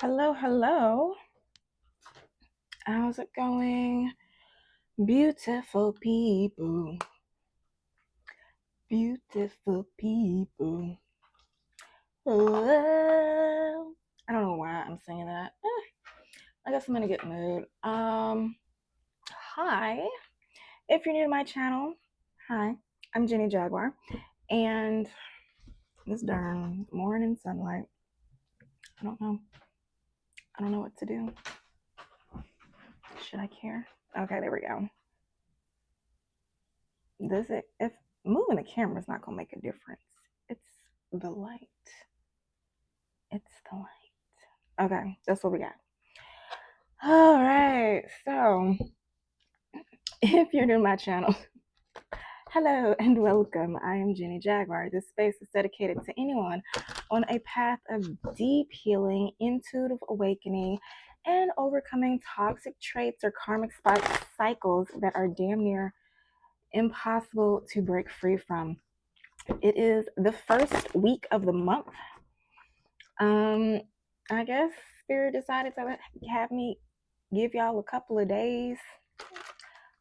Hello, hello. How's it going? Beautiful people. Beautiful people. Oh, I don't know why I'm saying that. I guess I'm in a good mood. Hi. If you're new to my channel, hi. I'm Jenny Jaguar. And this darn morning sunlight. I don't know. I don't know what to do. Should I care? Okay, there we go. If moving the camera is not gonna make a difference. It's the light. It's the light. Okay, that's what we got. All right, so if you're new to my channel, hello and welcome. I am Jenny Jaguar. This space is dedicated to anyone on a path of deep healing, intuitive awakening, and overcoming toxic traits or karmic cycles that are damn near impossible to break free from. It is the first week of the month. I guess Spirit decided to have me give y'all a couple of days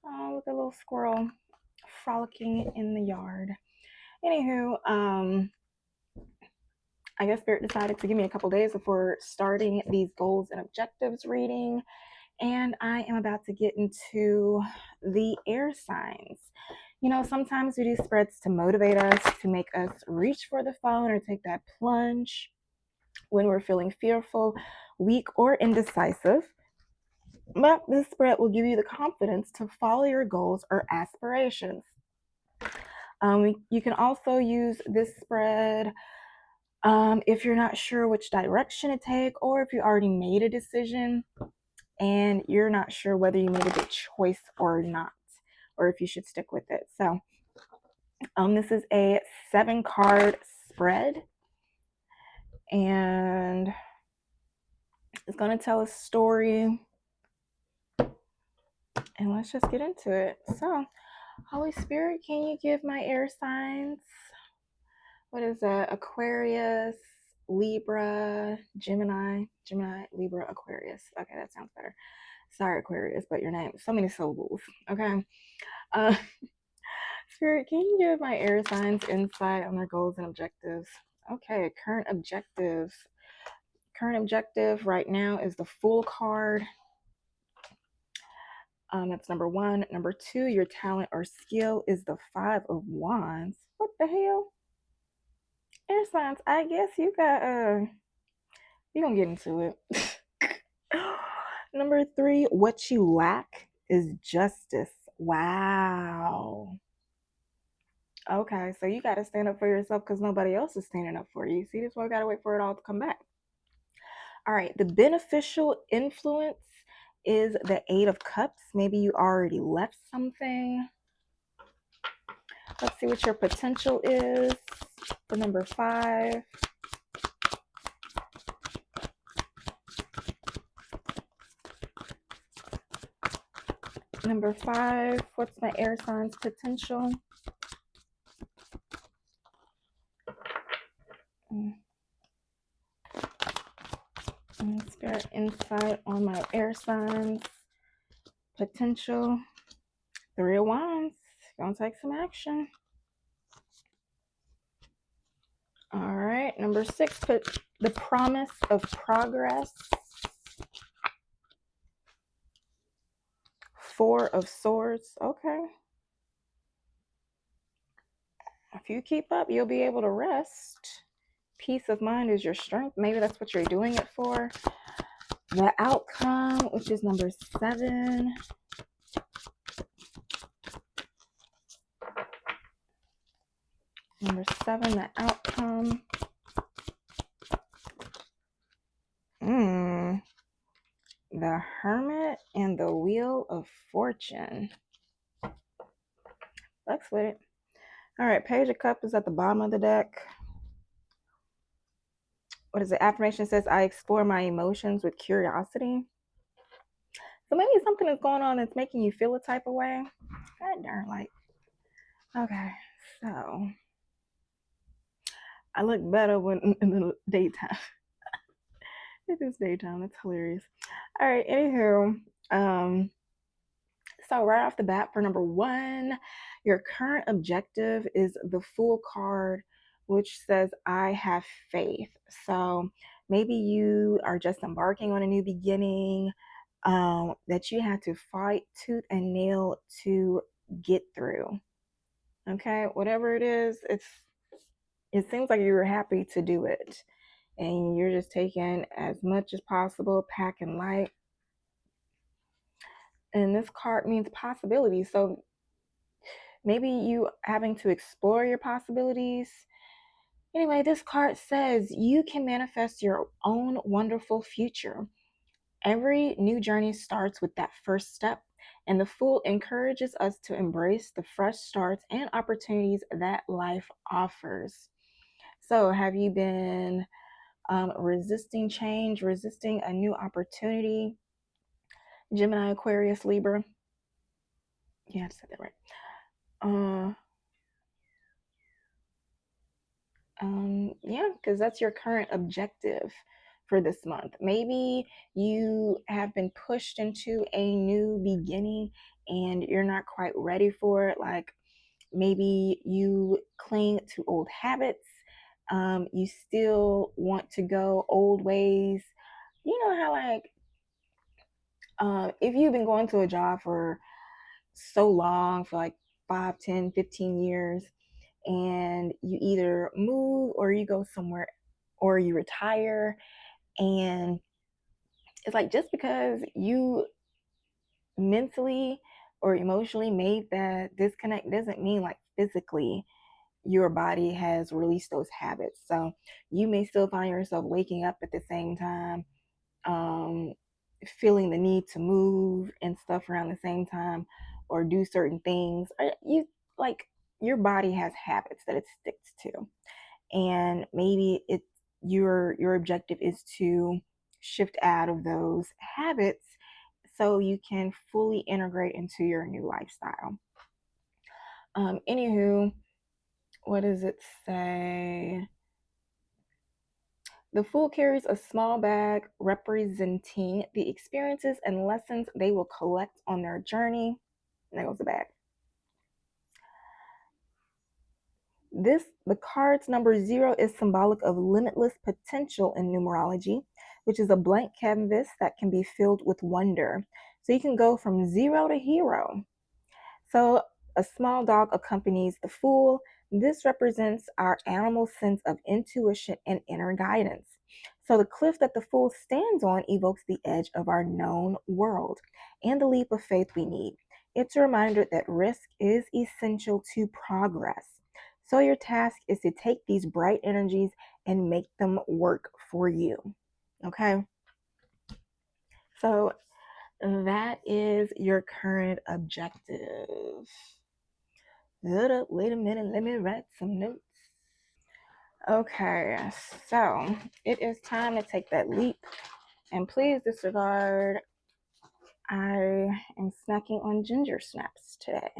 with a little squirrel frolicking in the yard. Anywho, I guess Spirit decided to give me a couple days before starting these goals and objectives reading, and I am about to get into the air signs. You know, sometimes we do spreads to motivate us, to make us reach for the phone or take that plunge when we're feeling fearful, weak, or indecisive. But this spread will give you the confidence to follow your goals or aspirations. You can also use this spread if you're not sure which direction to take, or if you already made a decision and you're not sure whether you made a good choice or not, or if you should stick with it. So this is a 7-card spread, and it's going to tell a story. And let's just get into it. So, Holy Spirit, can you give my air signs? What is that? Aquarius, Libra, Gemini, Libra, Aquarius. Okay, that sounds better. Sorry, Aquarius, but your name, so many syllables. Okay. Spirit, can you give my air signs insight on their goals and objectives? Okay, current objective. Current objective right now is the Fool card. That's number 1. Number 2, your talent or skill is the 5 of Wands. What the hell? Air signs, I guess you got, you're gonna get into it. Number 3, what you lack is justice. Wow. Okay, so you got to stand up for yourself because nobody else is standing up for you. See, this is why we got to wait for it all to come back. All right, the beneficial influence is the 8 of Cups. Maybe you already left something. Let's see what your potential is for number 5. Number 5, what's my air sign's potential? Spirit insight on my air signs potential. 3 of Wands. Gonna take some action. All right, number 6, put the promise of progress. 4 of Swords. Okay. If you keep up, you'll be able to rest. Peace of mind is your strength. Maybe that's what you're doing it for. The outcome, which is number 7. Number 7, the outcome. The Hermit and the Wheel of Fortune. Flex with it. All right, Page of Cups is at the bottom of the deck. What is it? Affirmation says, I explore my emotions with curiosity. So maybe something is going on that's making you feel a type of way. God darn, like, okay, so I look better when in the daytime. It is daytime. That's hilarious. All right. Anywho, so right off the bat for number one, your current objective is the Fool card, which says I have faith. So maybe you are just embarking on a new beginning that you had to fight tooth and nail to get through. Okay, whatever it is, it seems like you were happy to do it, and you're just taking as much as possible, packing light. And this card means possibility. So maybe you having to explore your possibilities. Anyway, this card says you can manifest your own wonderful future. Every new journey starts with that first step, and the Fool encourages us to embrace the fresh starts and opportunities that life offers. So, have you been resisting change, resisting a new opportunity? Gemini, Aquarius, Libra. Yeah, I said that right. Uh, yeah, because that's your current objective for this month. Maybe you have been pushed into a new beginning and you're not quite ready for it. Like maybe you cling to old habits. You still want to go old ways. You know how, like, if you've been going to a job for so long, for like 5, 10, 15 years, and you either move or you go somewhere or you retire, and it's like just because you mentally or emotionally made that disconnect doesn't mean like physically your body has released those habits. So you may still find yourself waking up at the same time, um, feeling the need to move and stuff around the same time or do certain things. Or you like your body has habits that it sticks to, and maybe it your objective is to shift out of those habits so you can fully integrate into your new lifestyle. Anywho, what does it say? The Fool carries a small bag representing the experiences and lessons they will collect on their journey. And there goes the bag. The card's number 0 is symbolic of limitless potential in numerology, which is a blank canvas that can be filled with wonder. So you can go from 0 to hero. So a small dog accompanies the Fool. This represents our animal sense of intuition and inner guidance. So the cliff that the Fool stands on evokes the edge of our known world and the leap of faith we need. It's a reminder that risk is essential to progress. So your task is to take these bright energies and make them work for you. Okay? So that is your current objective. Hold up, wait a minute, let me write some notes. Okay, so it is time to take that leap. And please disregard, I am snacking on ginger snaps today,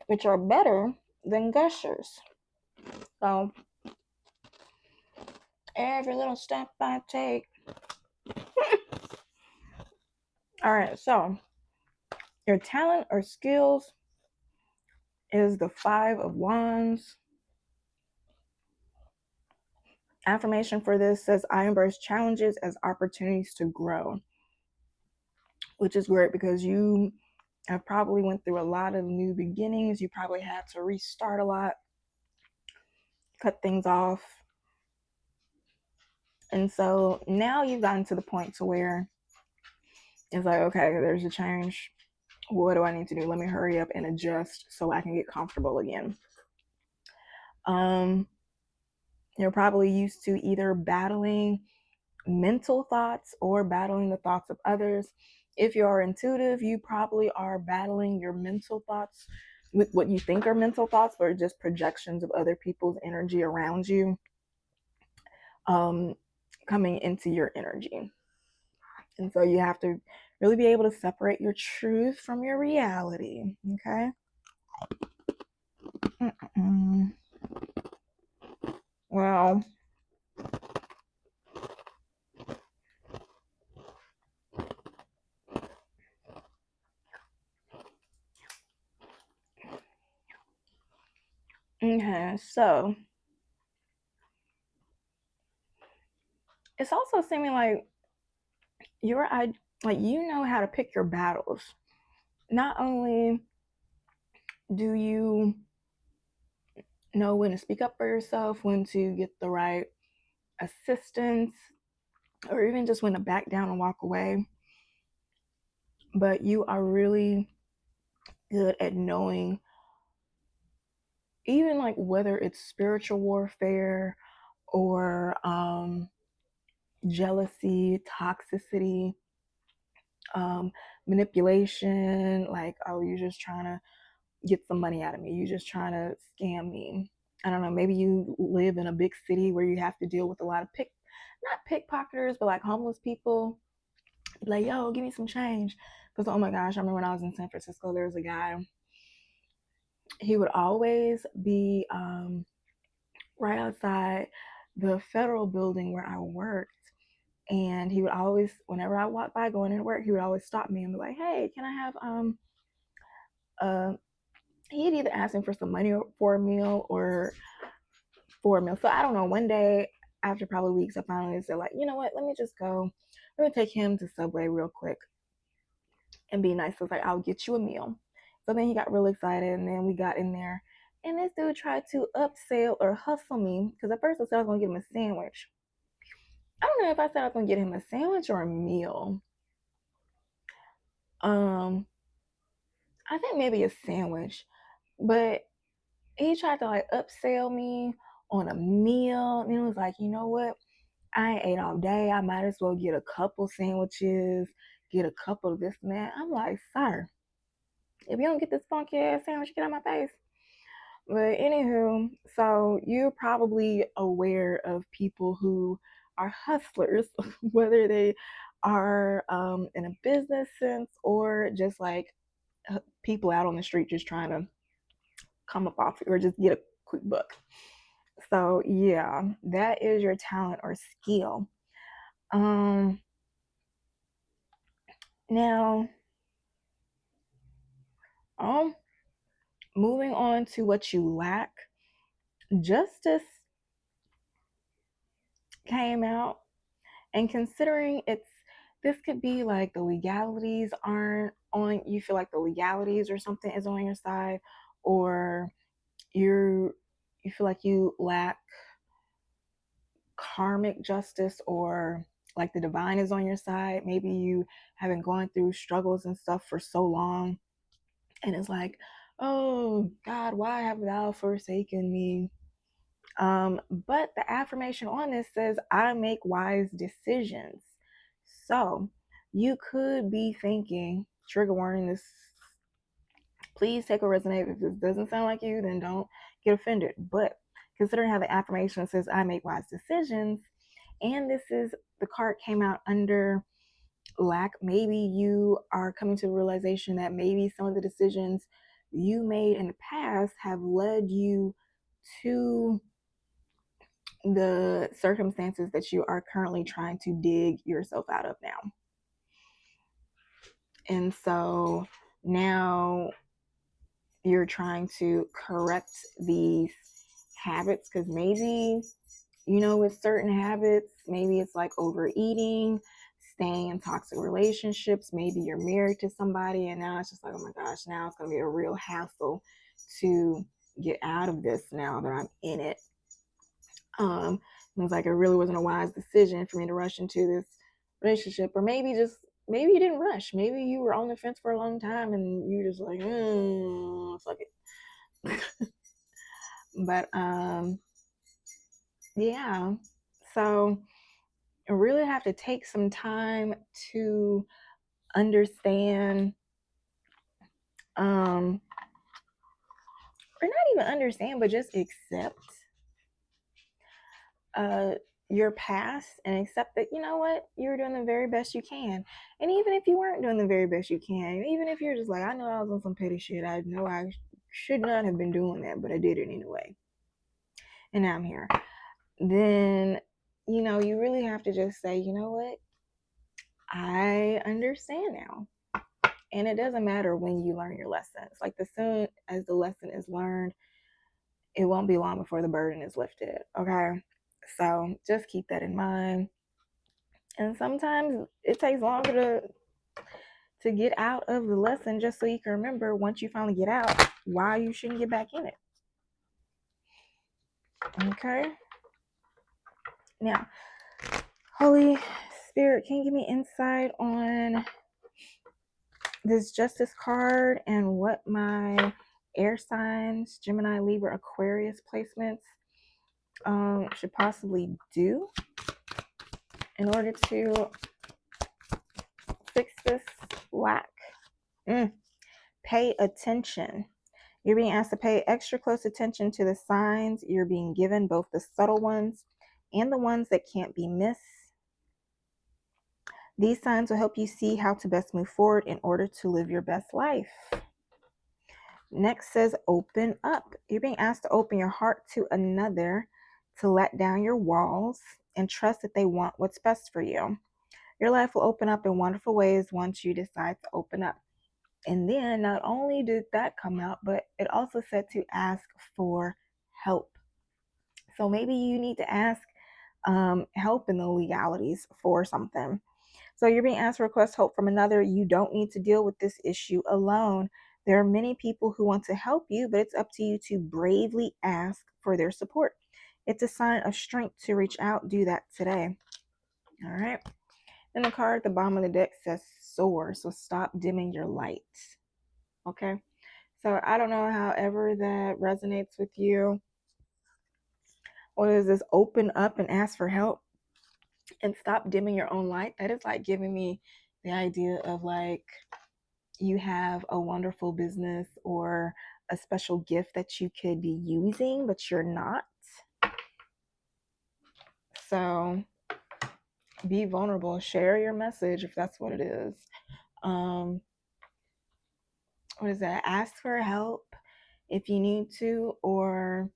which are better than gushers. So every little step I take. All right, so your talent or skills is the 5 of Wands. Affirmation for this says, I embrace challenges as opportunities to grow, which is great because you have probably went through a lot of new beginnings. You probably had to restart a lot, cut things off. And so now you've gotten to the point to where it's like, okay, there's a change. What do I need to do? Let me hurry up and adjust so I can get comfortable again. You're probably used to either battling mental thoughts or battling the thoughts of others. If you're intuitive, you probably are battling your mental thoughts with what you think are mental thoughts, but just projections of other people's energy around you coming into your energy. And so you have to really be able to separate your truth from your reality. Okay. Well, Okay, so it's also seeming like you know how to pick your battles. Not only do you know when to speak up for yourself, when to get the right assistance, or even just when to back down and walk away, but you are really good at knowing, even like whether it's spiritual warfare or jealousy, toxicity, manipulation, like, oh, you're just trying to get some money out of me, you're just trying to scam me. I don't know, maybe you live in a big city where you have to deal with a lot of not pickpocketers, but like homeless people. Like, yo, give me some change. Because, oh my gosh, I remember when I was in San Francisco, there was a guy, he would always be right outside the federal building where I worked. And he would always, whenever I walked by going into work, he would always stop me and be like, hey, can I have uh he'd either ask me for some money for a meal or for a meal. So I don't know, one day after probably weeks, I finally said, like, you know what, let me just go. Let me take him to Subway real quick and be nice. So it's like, I'll get you a meal. So then he got really excited, and then we got in there, and this dude tried to upsell or hustle me because at first I said I was gonna get him a sandwich. I don't know if I said I was gonna get him a sandwich or a meal. Um, I think maybe a sandwich, but he tried to like upsell me on a meal, and it was like, you know what? I ain't ate all day. I might as well get a couple sandwiches, get a couple of this and that. I'm like, sir, if you don't get this funky ass sandwich, get out of my face. But anywho, so you're probably aware of people who are hustlers, whether they are in a business sense or just like people out on the street just trying to come up off or just get a quick buck. So yeah, that is your talent or skill. Um, now, um, moving on to what you lack, justice came out, and considering this could be like the legalities aren't on, you feel like the legalities or something is on your side, or you're you feel like you lack karmic justice, or like the divine is on your side. Maybe you haven't gone through struggles and stuff for so long, and it's like, oh God, why have thou forsaken me? But the affirmation on this says, I make wise decisions. So you could be thinking, trigger warning, this, please take a resonate. If this doesn't sound like you, then don't get offended. But considering how the affirmation says, I make wise decisions, and this is, the card came out under lack, maybe you are coming to the realization that maybe some of the decisions you made in the past have led you to the circumstances that you are currently trying to dig yourself out of now. And so now you're trying to correct these habits, because maybe, with certain habits, maybe it's like overeating, staying in toxic relationships. Maybe you're married to somebody and now it's just like, oh my gosh, now it's going to be a real hassle to get out of this now that I'm in it. It was like it really wasn't a wise decision for me to rush into this relationship, or maybe you didn't rush. Maybe you were on the fence for a long time and you just like, fuck it. But yeah. So I really have to take some time to understand, or not even understand, but just accept uh your past, and accept that, you know what, you're doing the very best you can. And even if you weren't doing the very best you can, even if you're just like, I know I was on some petty shit, I know I should not have been doing that, but I did it anyway, and now I'm here, then you really have to just say, you know what, I understand now. And it doesn't matter when you learn your lessons. Like, as soon as the lesson is learned, it won't be long before the burden is lifted. Okay. So just keep that in mind. And sometimes it takes longer to get out of the lesson, just so you can remember once you finally get out why you shouldn't get back in it. Okay. Now, Holy Spirit, can you give me insight on this Justice card and what my air signs, Gemini, Libra, Aquarius placements should possibly do in order to fix this lack? Pay attention. You're being asked to pay extra close attention to the signs you're being given, both the subtle ones and the ones that can't be missed. These signs will help you see how to best move forward in order to live your best life. Next says open up. You're being asked to open your heart to another, to let down your walls, and trust that they want what's best for you. Your life will open up in wonderful ways once you decide to open up. And then not only did that come out, but it also said to ask for help. So maybe you need to ask help in the legalities for something. So you're being asked to request help from another. You don't need to deal with this issue alone. There are many people who want to help you, but it's up to you to bravely ask for their support. It's a sign of strength to reach out. Do that today. All right. Then the card at the bottom of the deck says soar. So stop dimming your light. Okay. So I don't know however that resonates with you. What is this? Open up and ask for help and stop dimming your own light. That is like giving me the idea of like you have a wonderful business or a special gift that you could be using, but you're not. So be vulnerable. Share your message if that's what it is. What is that? Ask for help if you need to, or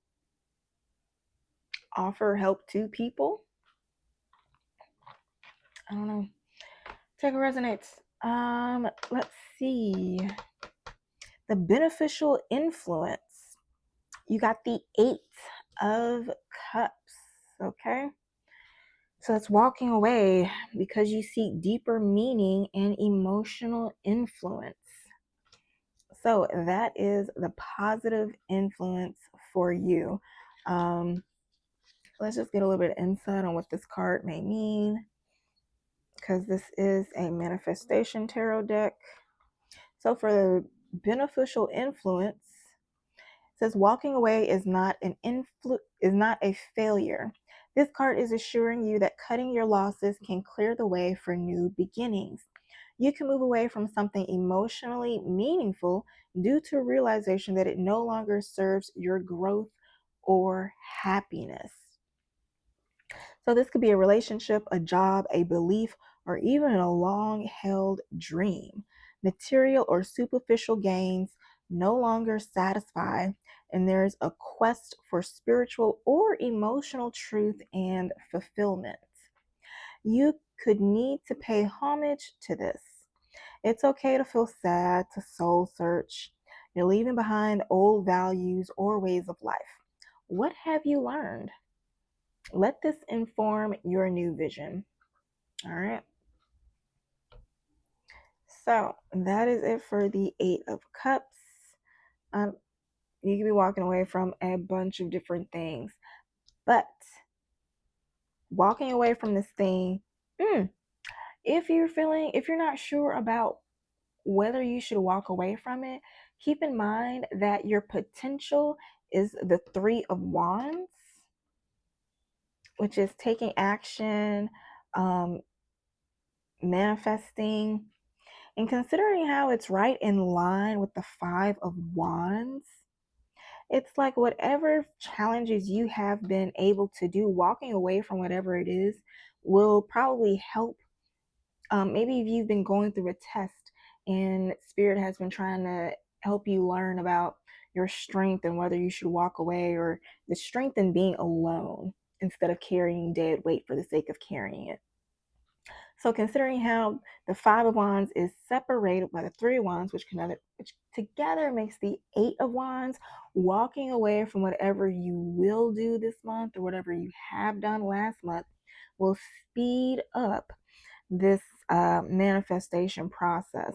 offer help to people. I don't know. Take a resonates. Let's see. The beneficial influence. You got the 8 of Cups. Okay. So it's walking away because you seek deeper meaning and emotional influence. So that is the positive influence for you. Let's just get a little bit of insight on what this card may mean, because this is a manifestation tarot deck. So for the beneficial influence, it says walking away is not a failure. This card is assuring you that cutting your losses can clear the way for new beginnings. You can move away from something emotionally meaningful due to a realization that it no longer serves your growth or happiness. So this could be a relationship, a job, a belief, or even a long-held dream. Material or superficial gains no longer satisfy, and there's a quest for spiritual or emotional truth and fulfillment. You could need to pay homage to this. It's okay to feel sad, to soul search. You're leaving behind old values or ways of life. What have you learned? Let this inform your new vision. All right. So that is it for the 8 of Cups. You could be walking away from a bunch of different things, but walking away from this thing, if you're not sure about whether you should walk away from it, keep in mind that your potential is the 3 of Wands, which is taking action, manifesting, and considering how it's right in line with the 5 of Wands. It's like whatever challenges you have been able to do, walking away from whatever it is will probably help. Maybe if you've been going through a test and Spirit has been trying to help you learn about your strength and whether you should walk away, or the strength in being alone instead of carrying dead weight for the sake of carrying it. So considering how the Five of Wands is separated by the Three of Wands, which together makes the Eight of Wands, walking away from whatever you will do this month or whatever you have done last month will speed up this manifestation process.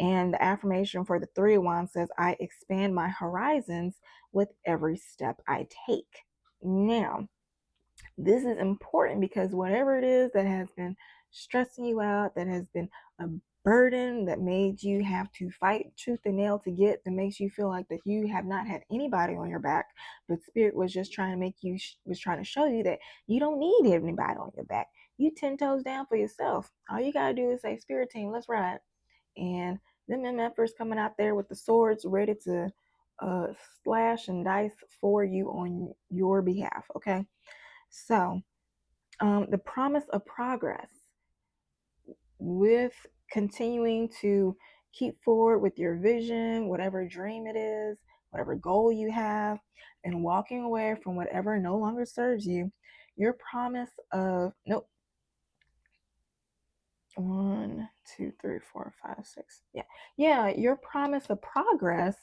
And the affirmation for the Three of Wands says, I expand my horizons with every step I take. Now, this is important because whatever it is that has been stressing you out, that has been a burden that made you have to fight tooth and nail to get, that makes you feel like that you have not had anybody on your back, but spirit was just trying to was trying to show you that you don't need anybody on your back. You 10 toes down for yourself. All you gotta do is say, spirit team, let's ride. And them MFers coming out there with the swords ready to slash and dice for you on your behalf. Okay. So the promise of progress with continuing to keep forward with your vision, whatever dream it is, whatever goal you have, and walking away from whatever no longer serves you. Your promise of, nope, 1, 2, 3, 4, 5, 6. Yeah, your promise of progress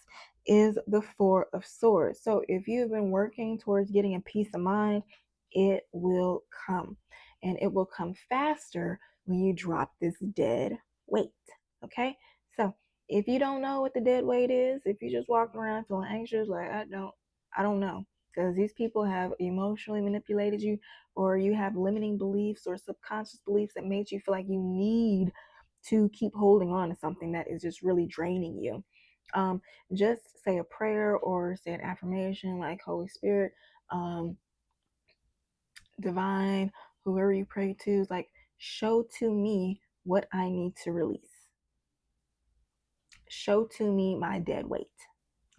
is the Four of Swords. So if you've been working towards getting a peace of mind, it will come, and it will come faster when you drop this dead weight. Okay, so if you don't know what the dead weight is, if you just walk around feeling anxious, like I don't know, because these people have emotionally manipulated you, or you have limiting beliefs or subconscious beliefs that made you feel like you need to keep holding on to something that is just really draining you. Just say a prayer or say an affirmation like, Holy Spirit, divine, whoever you pray to, like, show to me what I need to release. Show to me my dead weight.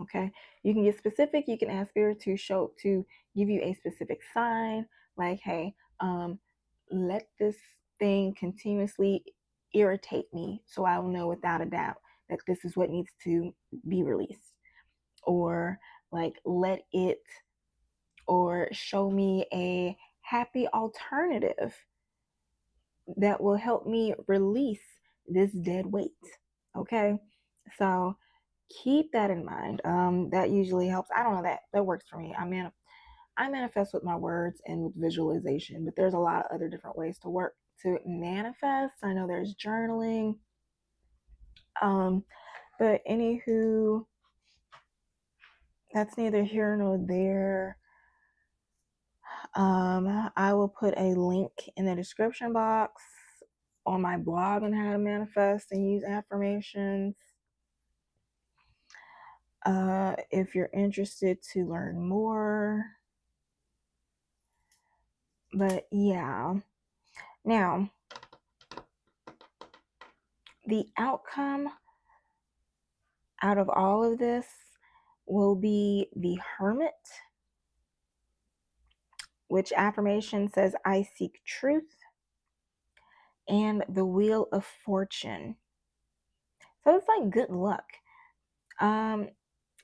Okay, you can get specific. You can ask spirit to give you a specific sign, like, hey, let this thing continuously irritate me, so I will know without a doubt that this is what needs to be released. Or like, let it, or show me a happy alternative that will help me release this dead weight. Okay, so keep that in mind. That usually helps. I don't know, that works for me. I manifest with my words and with visualization, but there's a lot of other different ways to manifest. I know there's journaling. But anywho, that's neither here nor there. I will put a link in the description box on my blog on how to manifest and use affirmations. If you're interested to learn more. But yeah. Now, the outcome out of all of this will be the Hermit, which affirmation says, I seek truth, and the Wheel of Fortune. So it's like good luck.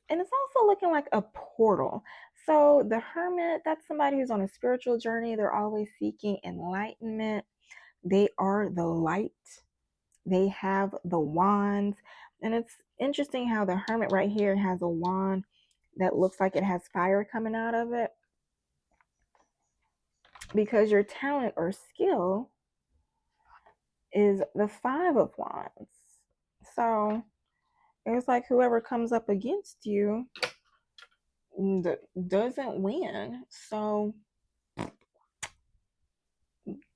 And it's also looking like a portal. So the Hermit, that's somebody who's on a spiritual journey. They're always seeking enlightenment. They are the light. They have the wands. And it's interesting how the Hermit right here has a wand that looks like it has fire coming out of it. Because your talent or skill is the Five of Wands. So it's like whoever comes up against you doesn't win. So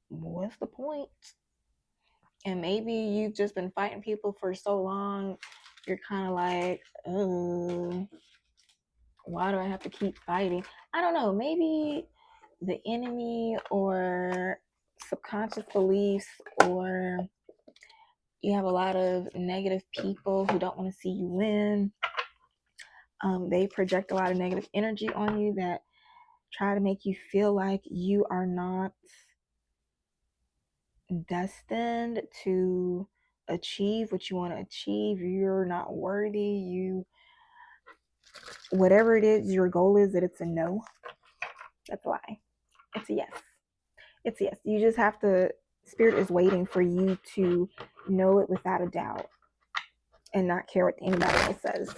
what's the point? And maybe you've just been fighting people for so long, you're kind of like, oh, why do I have to keep fighting? I don't know. Maybe the enemy or subconscious beliefs, or you have a lot of negative people who don't want to see you win. They project a lot of negative energy on you that try to make you feel like you are not destined to achieve what you want to achieve. You're not worthy. Whatever it is your goal is, that it's a no. That's a lie. It's a yes. It's a yes. You just have to Spirit is waiting for you to know it without a doubt and not care what anybody else says.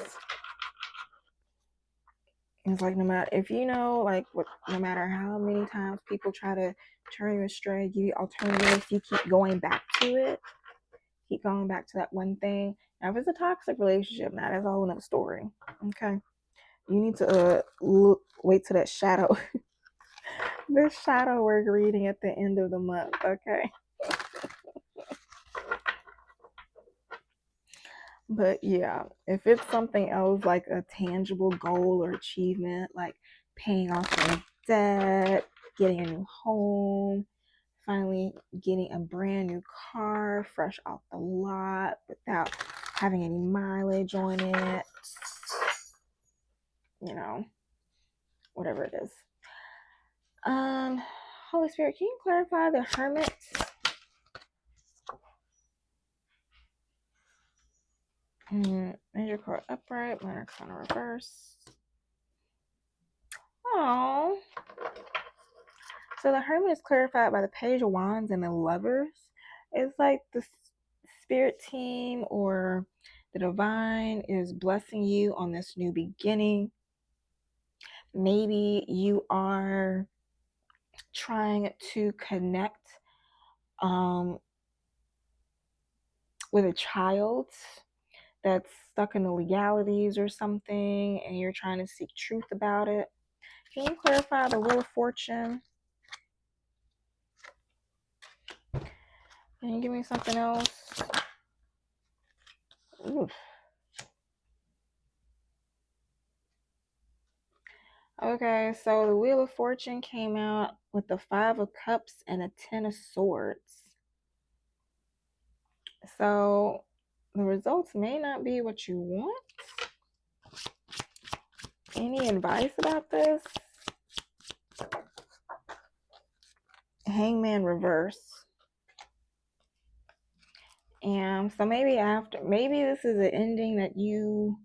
It's like no matter if you know, like no matter how many times people try to turn you astray, give you alternatives, you keep going back to it. Keep going back to that one thing. Now, if it's a toxic relationship, now that's a whole nother story. Okay, you need to wait till that shadow, this shadow work reading at the end of the month. Okay. But yeah, if it's something else like a tangible goal or achievement, like paying off your debt, getting a new home, finally getting a brand new car fresh off the lot without having any mileage on it, you know, whatever it is. Holy Spirit, can you clarify the Hermit? Major chord upright, minor chord reverse. Oh. So the Hermit is clarified by the Page of Wands and the Lovers. It's like the spirit team or the divine is blessing you on this new beginning. Maybe you are trying to connect with a child that's stuck in the legalities or something, and you're trying to seek truth about it. Can you clarify the Wheel of Fortune? Can you give me something else? Oof. Okay, so the Wheel of Fortune came out with the Five of Cups and a Ten of Swords. So the results may not be what you want. Any advice about this? Hangman reverse. And so maybe this is an ending that you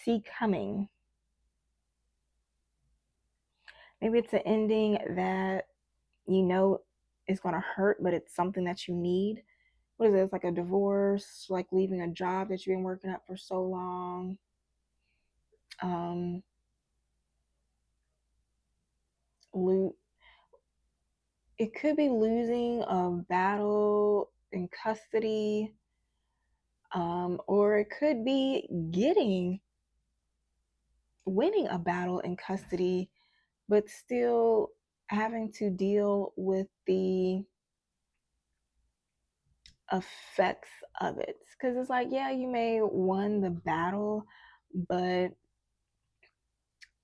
see coming. Maybe it's an ending that you know is going to hurt, but it's something that you need. What is it? It's like a divorce, like leaving a job that you've been working at for so long. It could be losing a battle in custody, or it could be winning a battle in custody, but still having to deal with the effects of it. Because it's like, yeah, you may won the battle, but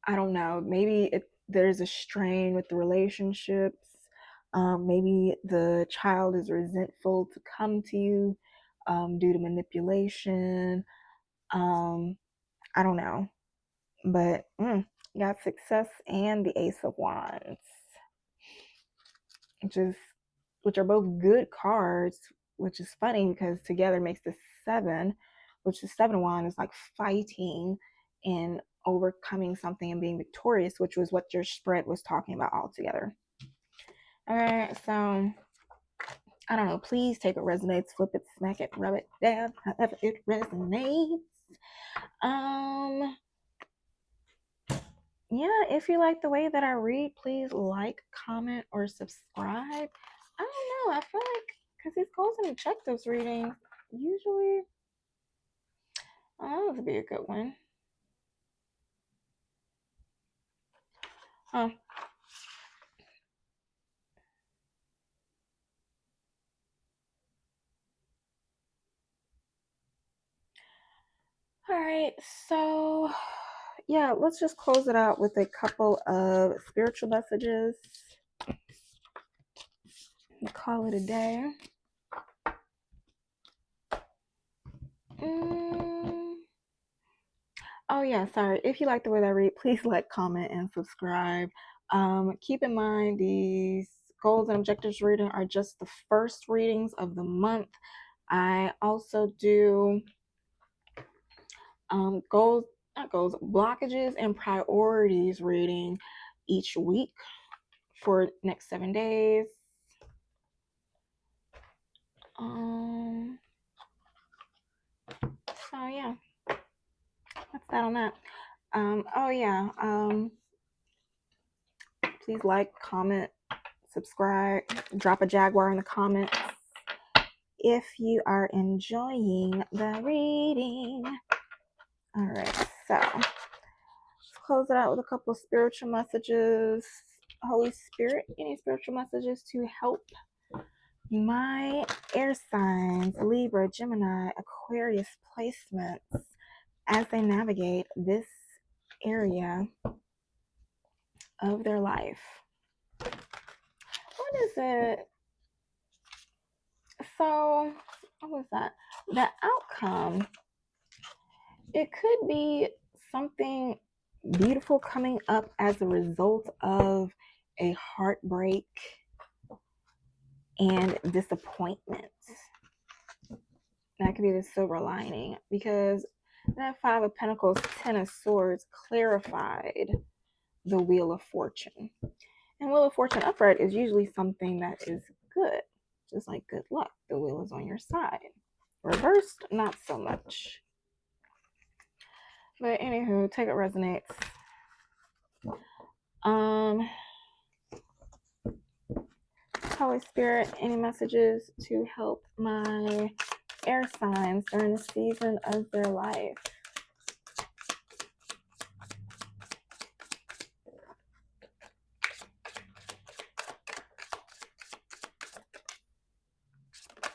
I don't know, maybe there's a strain with the relationships. Maybe the child is resentful to come to you due to manipulation. I don't know. But you got Success and the Ace of Wands, which are both good cards, which is funny because together makes the 7, which the 7 of Wands is like fighting and overcoming something and being victorious, which was what your spread was talking about altogether. All right, so I don't know. Please take what resonates, flip it, smack it, rub it down, however it resonates. Yeah, if you like the way that I read, please like, comment, or subscribe. I don't know. I feel like because these goals and objectives reading usually, this would be a good one. Huh. All right, so yeah, let's just close it out with a couple of spiritual messages. Call it a day. Oh yeah, sorry. If you like the way that I read, please like, comment, and subscribe. Keep in mind these goals and objectives reading are just the first readings of the month. I also do blockages and priorities reading each week for next 7 days. So yeah, that's that on that. Oh yeah. Please like, comment, subscribe, drop a jaguar in the comments if you are enjoying the reading. All right, so let's close it out with a couple of spiritual messages. Holy Spirit, any spiritual messages to help my air signs, Libra, Gemini, Aquarius placements as they navigate this area of their life? What is it? So, what was that? The outcome, it could be something beautiful coming up as a result of a heartbreak and disappointment. That could be the silver lining, because that Five of Pentacles, Ten of Swords clarified the Wheel of Fortune. And Wheel of Fortune upright is usually something that is good, just like good luck. The wheel is on your side. Reversed, not so much. But anywho, take it resonates. Holy Spirit, any messages to help my air signs during the season of their life?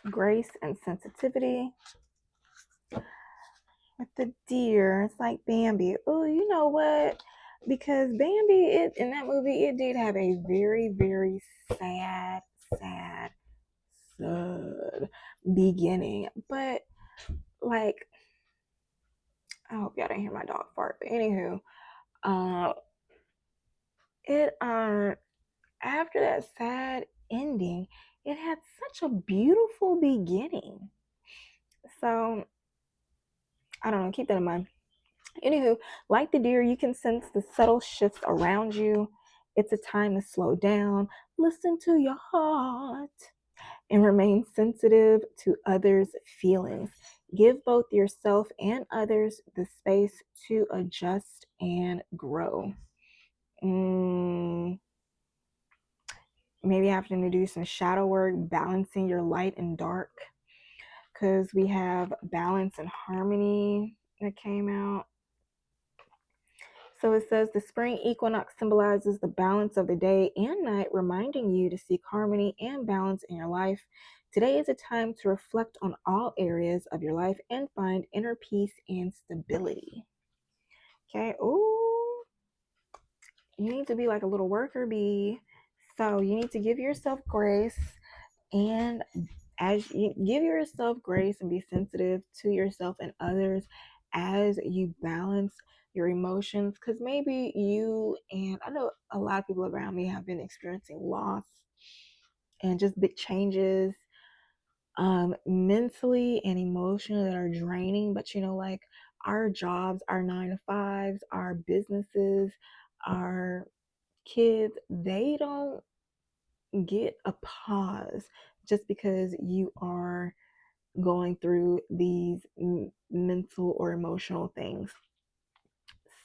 Grace and sensitivity. With the deer, it's like Bambi. Oh, you know what? Because Bambi, in that movie, it did have a very, very sad beginning. But like, I hope y'all didn't hear my dog fart. But anywho, it after that sad ending, it had such a beautiful beginning. So I don't know, keep that in mind. Anywho, like the deer, you can sense the subtle shifts around you. It's a time to slow down, listen to your heart, and remain sensitive to others' feelings. Give both yourself and others the space to adjust and grow. Maybe having to do some shadow work, balancing your light and dark, because we have balance and harmony that came out. So it says the spring equinox symbolizes the balance of the day and night, reminding you to seek harmony and balance in your life. Today is a time to reflect on all areas of your life and find inner peace and stability. Okay. Ooh, you need to be like a little worker bee. So you need to give yourself grace, and as you give yourself grace and be sensitive to yourself and others as you balance your emotions, because maybe you, and I know a lot of people around me have been experiencing loss and just big changes mentally and emotionally that are draining. But you know, like our jobs, our 9 to 5s, our businesses, our kids, they don't get a pause just because you are going through these mental or emotional things.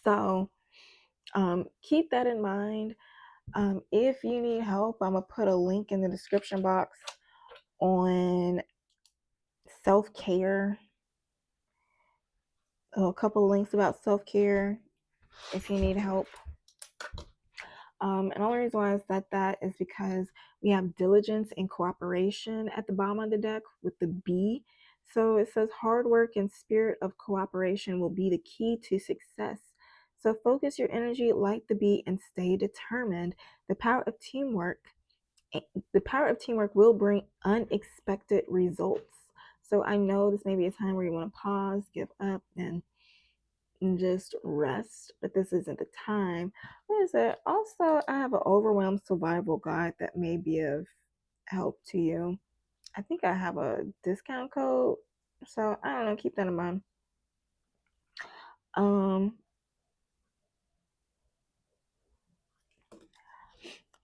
So keep that in mind. If you need help, I'm going to put a link in the description box on self-care. A couple of links about self-care if you need help. And the only reason why I said that is because we have diligence and cooperation at the bottom of the deck with the B. So it says hard work and spirit of cooperation will be the key to success. So focus your energy like the bee and stay determined. The power of teamwork will bring unexpected results. So I know this may be a time where you want to pause, give up, and just rest, but this isn't the time. What is it? Also, I have an overwhelmed survival guide that may be of help to you. I think I have a discount code, so I don't know, keep that in mind.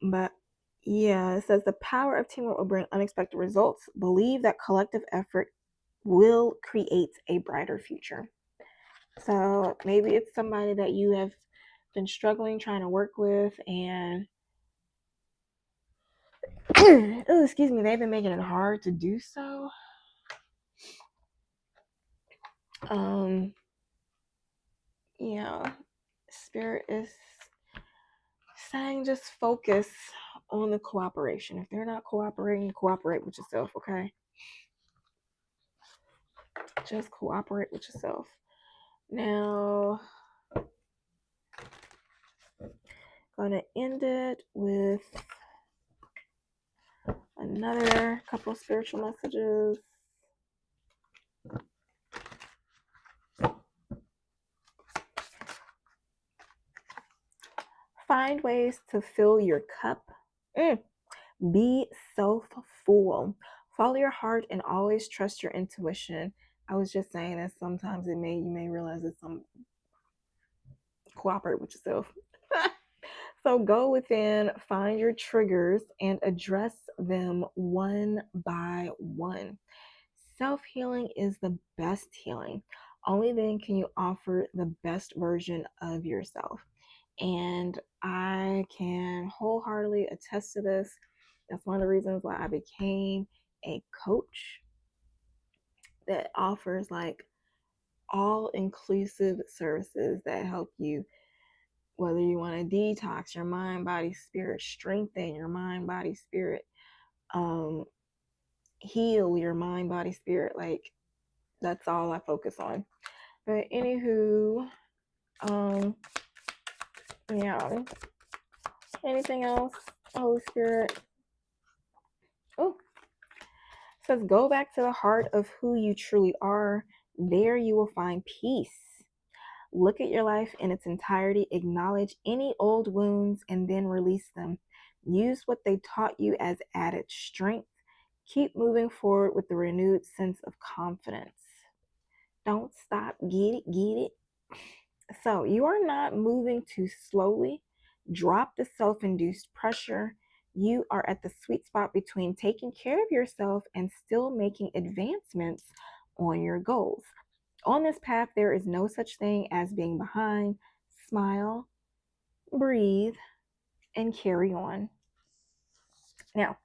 But Yeah, it says the power of teamwork will bring unexpected results. Believe that collective effort will create a brighter future. So maybe it's somebody that you have been struggling trying to work with, and oh, excuse me, they've been making it hard to do so. Yeah, Spirit is saying just focus on the cooperation. If they're not cooperating, cooperate with yourself, okay? Just cooperate with yourself. Now, gonna end it with another couple of spiritual messages. Find ways to fill your cup. Be self-full. Follow your heart and always trust your intuition. I was just saying that sometimes you may realize that some cooperate with yourself. So go within, find your triggers, and address them one by one. Self-healing is the best healing. Only then can you offer the best version of yourself. And I can wholeheartedly attest to this. That's one of the reasons why I became a coach that offers like all inclusive services that help you, whether you want to detox your mind, body, spirit, strengthen your mind, body, spirit, heal your mind, body, spirit. Like, that's all I focus on. But anywho, yeah. Anything else, Holy Spirit? Oh, says go back to the heart of who you truly are. There you will find peace. Look at your life in its entirety, acknowledge any old wounds, and then release them. Use what they taught you as added strength. Keep moving forward with a renewed sense of confidence. Don't stop. Get it, get it. So you are not moving too slowly. Drop the self-induced pressure. You are at the sweet spot between taking care of yourself and still making advancements on your goals. On this path, there is no such thing as being behind. Smile, breathe, and carry on. Now,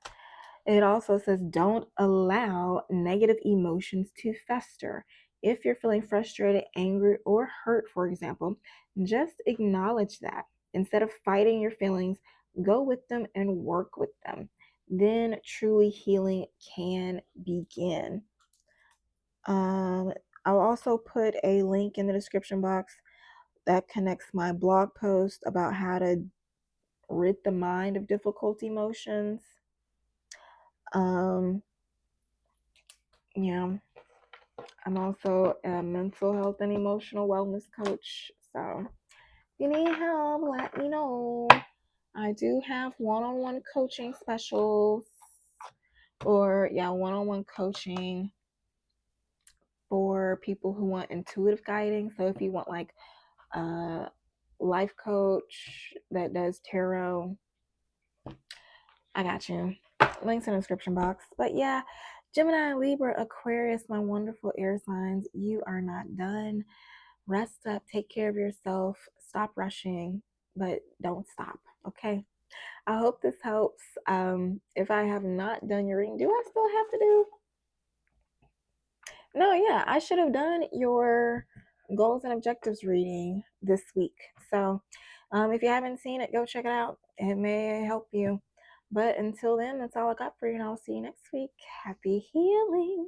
it also says don't allow negative emotions to fester. If you're feeling frustrated, angry, or hurt, for example, just acknowledge that. Instead of fighting your feelings, go with them and work with them. Then truly healing can begin. I'll also put a link in the description box that connects my blog post about how to rid the mind of difficult emotions. Yeah, I'm also a mental health and emotional wellness coach. So if you need help, let me know. I do have one-on-one coaching specials, or one-on-one coaching for people who want intuitive guiding. So if you want like a life coach that does tarot, I got you. Links in the description box. But yeah, Gemini, Libra, Aquarius, my wonderful air signs, you are not done. Rest up, take care of yourself, stop rushing, but don't stop, okay? I hope this helps. If I have not done your reading, do I still have to do? No, yeah, I should have done your goals and objectives reading this week. So if you haven't seen it, go check it out. It may help you. But until then, that's all I got for you, and I'll see you next week. Happy healing.